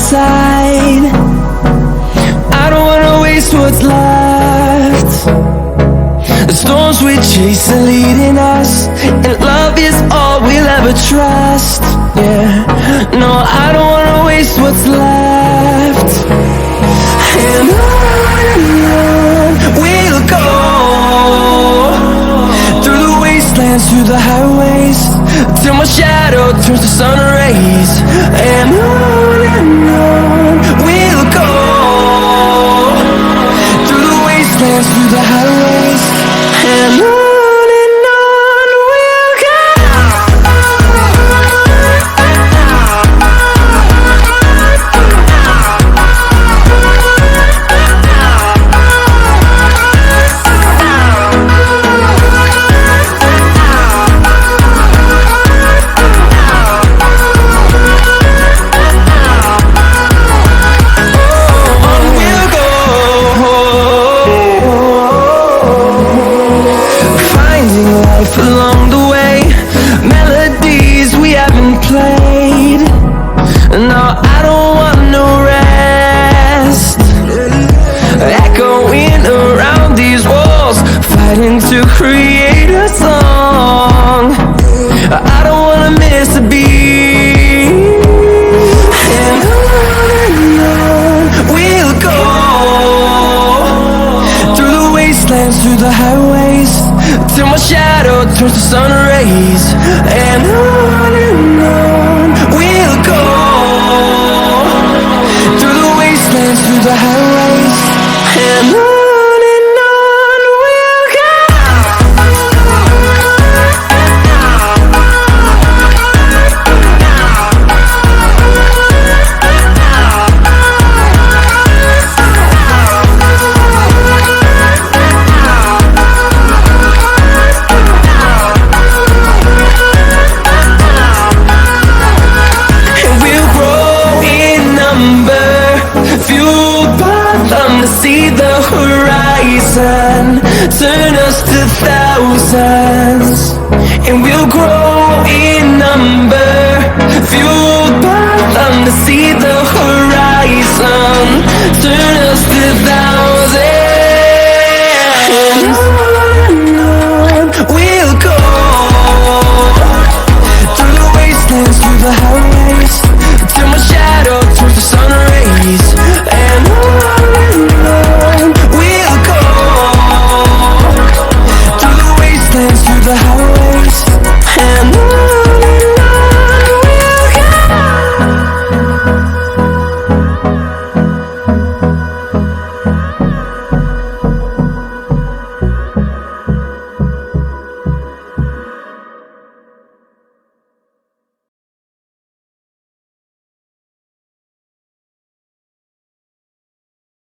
inside. I don't wanna waste what's left. The storms we chase are leading us, and love is all we'll ever trust. Yeah, no, I don't wanna waste what's left. And on we'll go, through the wastelands, through the highways, till my shadow turns to sun rays. And on we'll go, through the wastelands, through the highways, and on we'll go. Along the way, melodies we haven't played. No, I don't want no rest. Echoing around these walls, fighting to create a song. I don't wanna miss a beat. And on we'll go, through the wastelands, through the highways, till my shadow turns to sun rays. And on we'll go, through the wastelands, through the highways, and on we'll go. Fueled by them to see the horizon, turn us to thousands.